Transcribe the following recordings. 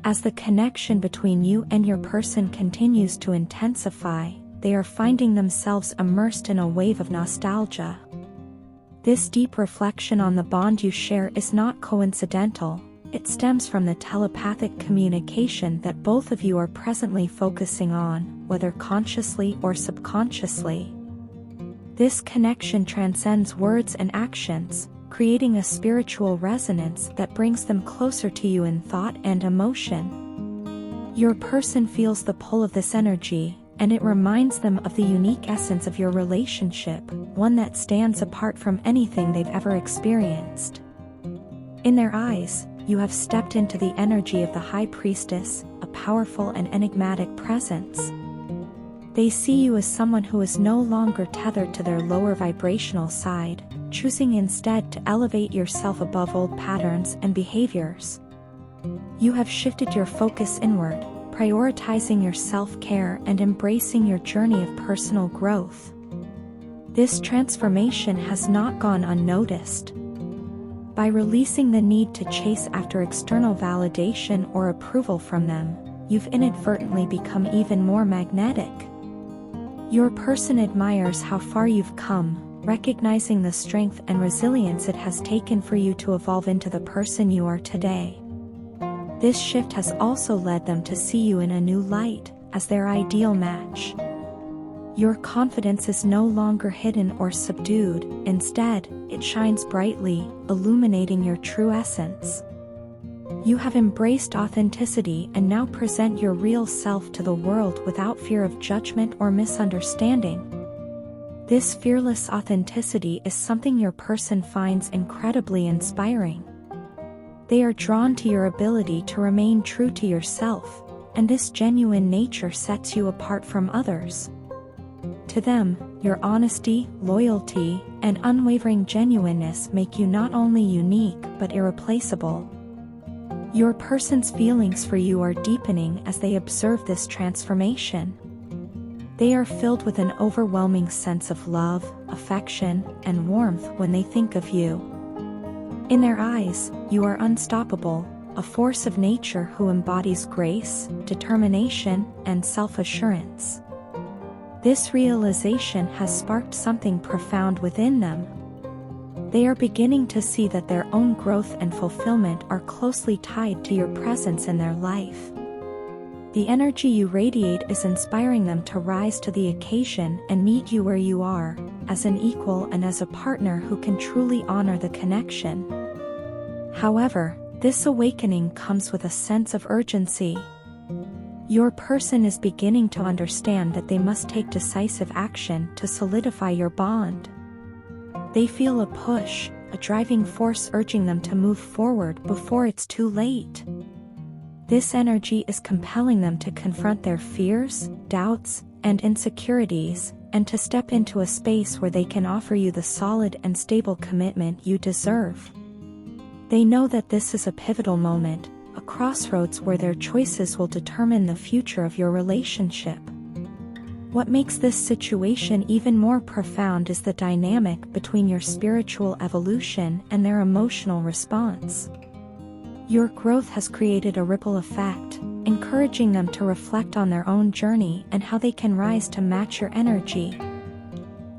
As the connection between you and your person continues to intensify, they are finding themselves immersed in a wave of nostalgia. This deep reflection on the bond you share is not coincidental. It stems from the telepathic communication that both of you are presently focusing on, whether consciously or subconsciously. This connection transcends words and actions, creating a spiritual resonance that brings them closer to you in thought and emotion. Your person feels the pull of this energy, and it reminds them of the unique essence of your relationship, one that stands apart from anything they've ever experienced. In their eyes, you have stepped into the energy of the High Priestess, a powerful and enigmatic presence. They see you as someone who is no longer tethered to their lower vibrational side, choosing instead to elevate yourself above old patterns and behaviors. You have shifted your focus inward, prioritizing your self-care and embracing your journey of personal growth. This transformation has not gone unnoticed. By releasing the need to chase after external validation or approval from them, you've inadvertently become even more magnetic. Your person admires how far you've come, recognizing the strength and resilience it has taken for you to evolve into the person you are today. This shift has also led them to see you in a new light, as their ideal match. Your confidence is no longer hidden or subdued, instead, it shines brightly, illuminating your true essence. You have embraced authenticity and now present your real self to the world without fear of judgment or misunderstanding. This fearless authenticity is something your person finds incredibly inspiring. They are drawn to your ability to remain true to yourself, and this genuine nature sets you apart from others. To them, your honesty, loyalty, and unwavering genuineness make you not only unique but irreplaceable. Your person's feelings for you are deepening as they observe this transformation. They are filled with an overwhelming sense of love, affection, and warmth when they think of you. In their eyes, you are unstoppable, a force of nature who embodies grace, determination, and self-assurance. This realization has sparked something profound within them. They are beginning to see that their own growth and fulfillment are closely tied to your presence in their life. The energy you radiate is inspiring them to rise to the occasion and meet you where you are, as an equal and as a partner who can truly honor the connection. However, this awakening comes with a sense of urgency. Your person is beginning to understand that they must take decisive action to solidify your bond. They feel a push, a driving force urging them to move forward before it's too late. This energy is compelling them to confront their fears, doubts, and insecurities, and to step into a space where they can offer you the solid and stable commitment you deserve. They know that this is a pivotal moment, a crossroads where their choices will determine the future of your relationship. What makes this situation even more profound is the dynamic between your spiritual evolution and their emotional response. Your growth has created a ripple effect, encouraging them to reflect on their own journey and how they can rise to match your energy.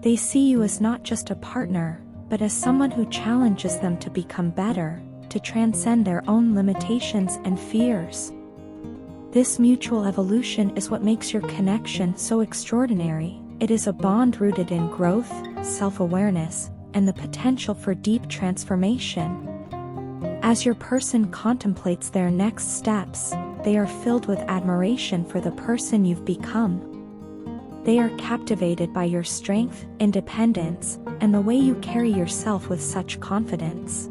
They see you as not just a partner, but as someone who challenges them to become better, to transcend their own limitations and fears. This mutual evolution is what makes your connection so extraordinary. It is a bond rooted in growth, self-awareness, and the potential for deep transformation. As your person contemplates their next steps, they are filled with admiration for the person you've become. They are captivated by your strength, independence, and the way you carry yourself with such confidence.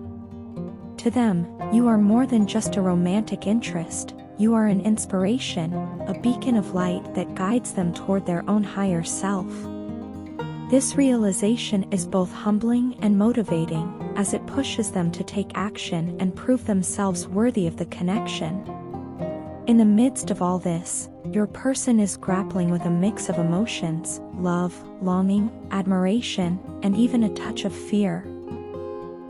To them, you are more than just a romantic interest. You are an inspiration, a beacon of light that guides them toward their own higher self. This realization is both humbling and motivating, as it pushes them to take action and prove themselves worthy of the connection. In the midst of all this, your person is grappling with a mix of emotions: love, longing, admiration, and even a touch of fear.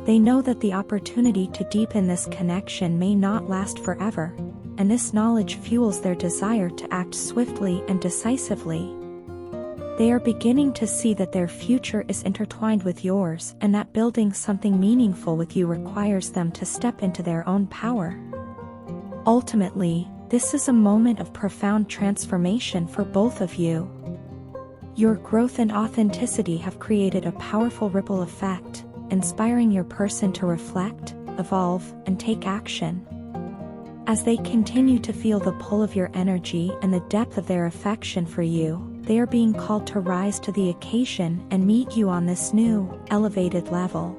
They know that the opportunity to deepen this connection may not last forever, and this knowledge fuels their desire to act swiftly and decisively. They are beginning to see that their future is intertwined with yours and that building something meaningful with you requires them to step into their own power. Ultimately, this is a moment of profound transformation for both of you. Your growth and authenticity have created a powerful ripple effect, inspiring your person to reflect, evolve, and take action. As they continue to feel the pull of your energy and the depth of their affection for you, they are being called to rise to the occasion and meet you on this new, elevated level.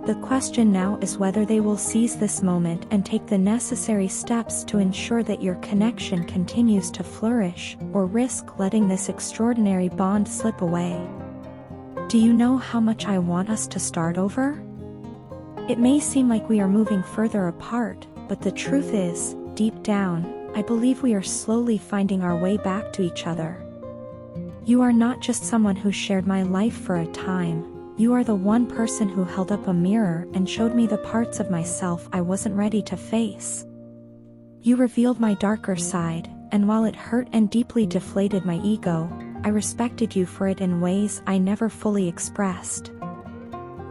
The question now is whether they will seize this moment and take the necessary steps to ensure that your connection continues to flourish, or risk letting this extraordinary bond slip away. Do you know how much I want us to start over? It may seem like we are moving further apart, but the truth is, deep down, I believe we are slowly finding our way back to each other. You are not just someone who shared my life for a time. You are the one person who held up a mirror and showed me the parts of myself I wasn't ready to face. You revealed my darker side, and while it hurt and deeply deflated my ego, I respected you for it in ways I never fully expressed.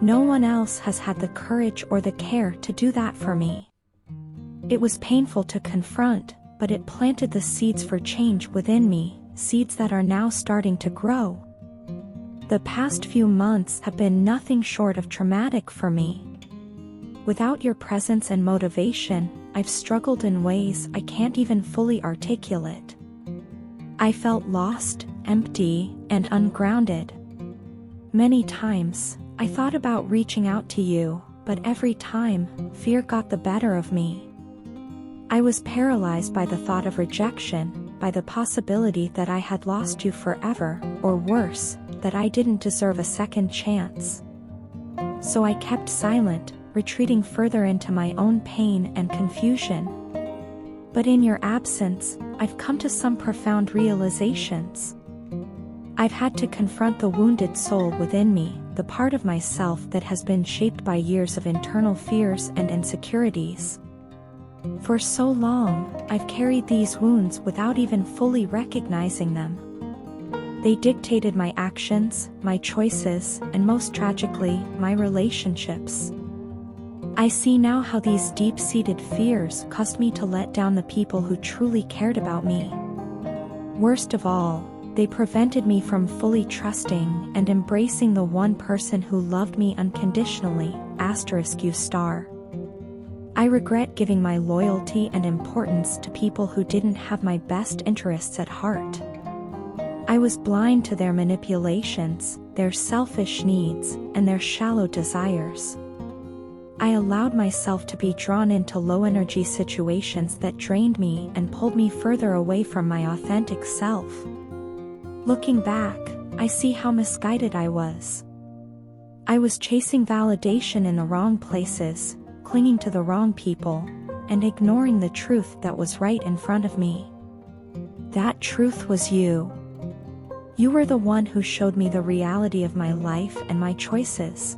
No one else has had the courage or the care to do that for me. It was painful to confront, but it planted the seeds for change within me, seeds that are now starting to grow. The past few months have been nothing short of traumatic for me. Without your presence and motivation, I've struggled in ways I can't even fully articulate. I felt lost, empty, and ungrounded. Many times, I thought about reaching out to you, but every time, fear got the better of me. I was paralyzed by the thought of rejection, by the possibility that I had lost you forever, or worse, that I didn't deserve a second chance. So I kept silent, retreating further into my own pain and confusion. But in your absence, I've come to some profound realizations. I've had to confront the wounded soul within me, the part of myself that has been shaped by years of internal fears and insecurities. For so long, I've carried these wounds without even fully recognizing them. They dictated my actions, my choices, and most tragically, my relationships. I see now how these deep-seated fears caused me to let down the people who truly cared about me. Worst of all, they prevented me from fully trusting and embracing the one person who loved me unconditionally, *U*. I regret giving my loyalty and importance to people who didn't have my best interests at heart. I was blind to their manipulations, their selfish needs, and their shallow desires. I allowed myself to be drawn into low-energy situations that drained me and pulled me further away from my authentic self. Looking back, I see how misguided I was. I was chasing validation in the wrong places, clinging to the wrong people, and ignoring the truth that was right in front of me. That truth was you. You were the one who showed me the reality of my life and my choices.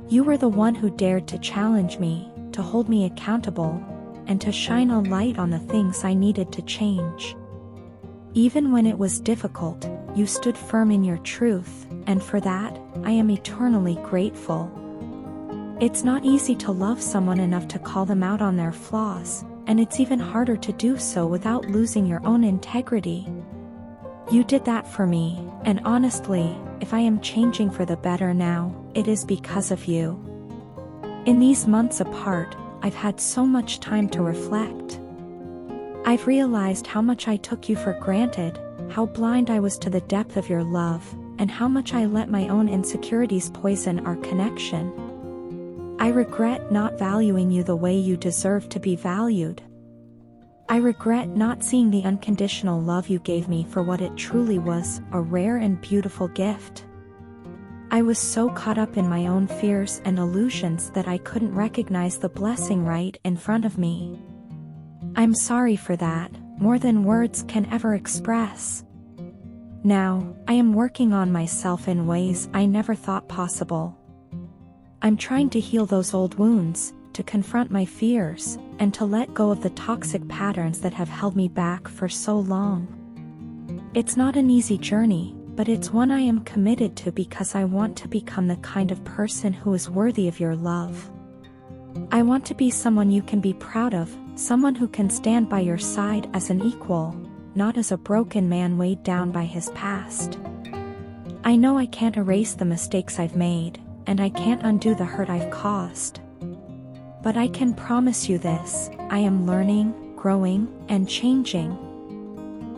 You were the one who dared to challenge me, to hold me accountable, and to shine a light on the things I needed to change. Even when it was difficult, you stood firm in your truth, and for that, I am eternally grateful. It's not easy to love someone enough to call them out on their flaws, and it's even harder to do so without losing your own integrity. You did that for me, and honestly, if I am changing for the better now, it is because of you. In these months apart, I've had so much time to reflect. I've realized how much I took you for granted, how blind I was to the depth of your love, and how much I let my own insecurities poison our connection. I regret not valuing you the way you deserve to be valued. I regret not seeing the unconditional love you gave me for what it truly was, a rare and beautiful gift. I was so caught up in my own fears and illusions that I couldn't recognize the blessing right in front of me. I'm sorry for that, more than words can ever express. Now, I am working on myself in ways I never thought possible. I'm trying to heal those old wounds, to confront my fears, and to let go of the toxic patterns that have held me back for so long. It's not an easy journey, but it's one I am committed to because I want to become the kind of person who is worthy of your love. I want to be someone you can be proud of, someone who can stand by your side as an equal, not as a broken man weighed down by his past. I know I can't erase the mistakes I've made, and I can't undo the hurt I've caused. But I can promise you this: I am learning, growing, and changing.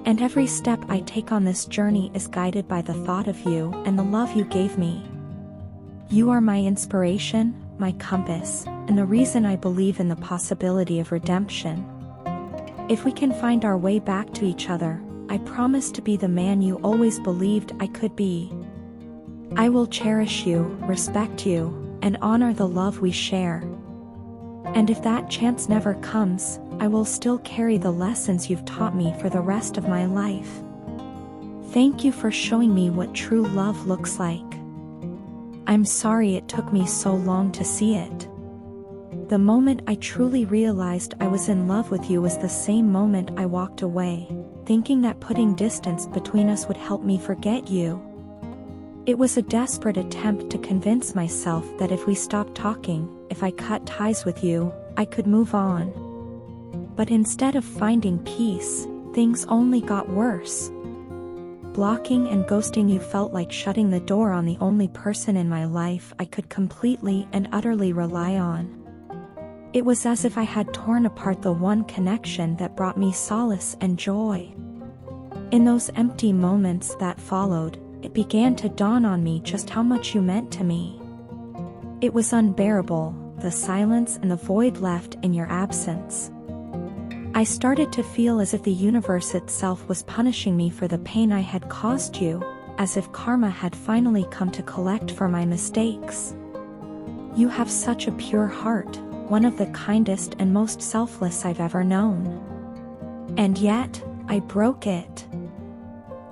And every step I take on this journey is guided by the thought of you and the love you gave me. You are my inspiration, my compass, and the reason I believe in the possibility of redemption. If we can find our way back to each other, I promise to be the man you always believed I could be. I will cherish you, respect you, and honor the love we share. And if that chance never comes, I will still carry the lessons you've taught me for the rest of my life. Thank you for showing me what true love looks like. I'm sorry it took me so long to see it. The moment I truly realized I was in love with you was the same moment I walked away, thinking that putting distance between us would help me forget you. It was a desperate attempt to convince myself that if we stopped talking, if I cut ties with you, I could move on. But instead of finding peace, things only got worse. Blocking and ghosting you felt like shutting the door on the only person in my life I could completely and utterly rely on. It was as if I had torn apart the one connection that brought me solace and joy. In those empty moments that followed, it began to dawn on me just how much you meant to me. It was unbearable, the silence and the void left in your absence. I started to feel as if the universe itself was punishing me for the pain I had caused you, as if karma had finally come to collect for my mistakes. You have such a pure heart, one of the kindest and most selfless I've ever known. And yet, I broke it.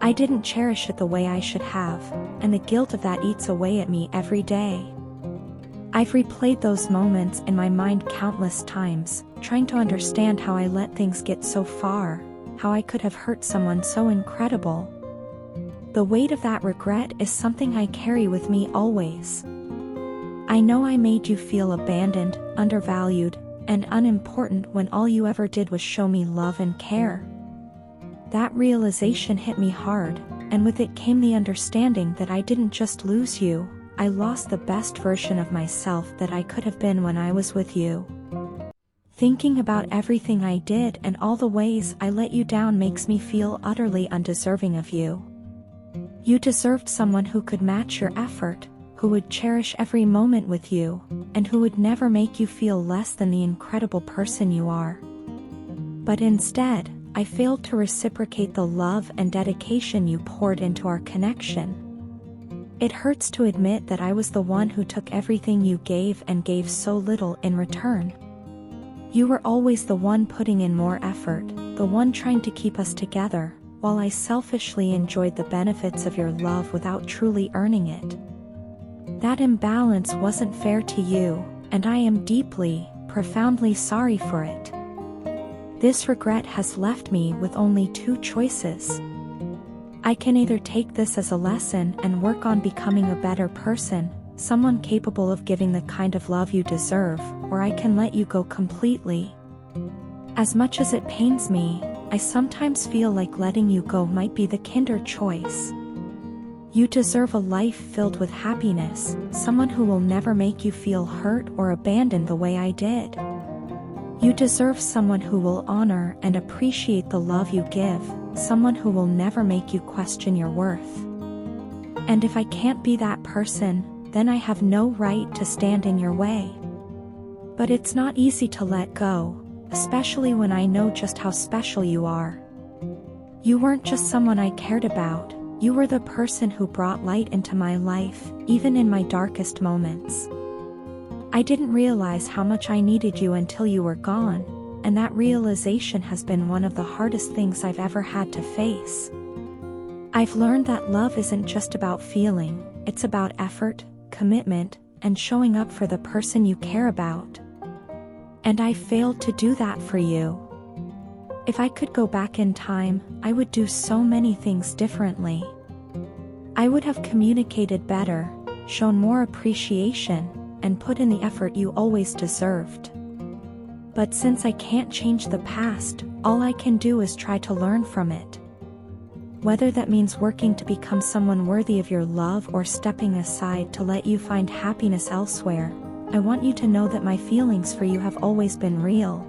I didn't cherish it the way I should have, and the guilt of that eats away at me every day. I've replayed those moments in my mind countless times, trying to understand how I let things get so far, how I could have hurt someone so incredible. The weight of that regret is something I carry with me always. I know I made you feel abandoned, undervalued, and unimportant when all you ever did was show me love and care. That realization hit me hard, and with it came the understanding that I didn't just lose you, I lost the best version of myself that I could have been when I was with you. Thinking about everything I did and all the ways I let you down makes me feel utterly undeserving of you. You deserved someone who could match your effort, who would cherish every moment with you, and who would never make you feel less than the incredible person you are. But instead, I failed to reciprocate the love and dedication you poured into our connection. It hurts to admit that I was the one who took everything you gave and gave so little in return. You were always the one putting in more effort, the one trying to keep us together, while I selfishly enjoyed the benefits of your love without truly earning it. That imbalance wasn't fair to you, and I am deeply, profoundly sorry for it. This regret has left me with only two choices. I can either take this as a lesson and work on becoming a better person, someone capable of giving the kind of love you deserve, or I can let you go completely. As much as it pains me, I sometimes feel like letting you go might be the kinder choice. You deserve a life filled with happiness, someone who will never make you feel hurt or abandoned the way I did. You deserve someone who will honor and appreciate the love you give, someone who will never make you question your worth. And if I can't be that person, then I have no right to stand in your way. But it's not easy to let go, especially when I know just how special you are. You weren't just someone I cared about, you were the person who brought light into my life, even in my darkest moments. I didn't realize how much I needed you until you were gone, and that realization has been one of the hardest things I've ever had to face. I've learned that love isn't just about feeling, it's about effort, commitment, and showing up for the person you care about. And I failed to do that for you. If I could go back in time, I would do so many things differently. I would have communicated better, shown more appreciation, and put in the effort you always deserved. But since I can't change the past, all I can do is try to learn from it. Whether that means working to become someone worthy of your love or stepping aside to let you find happiness elsewhere, I want you to know that my feelings for you have always been real.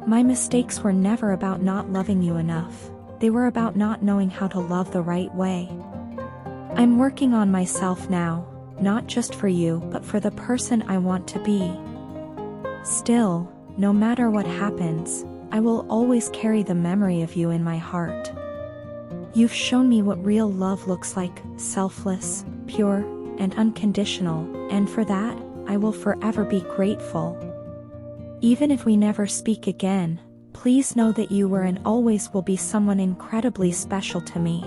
My mistakes were never about not loving you enough, they were about not knowing how to love the right way. I'm working on myself now, not just for you but for the person I want to be. Still, no matter what happens, I will always carry the memory of you in my heart. You've shown me what real love looks like, selfless, pure, and unconditional, and for that, I will forever be grateful. Even if we never speak again, please know that you were and always will be someone incredibly special to me.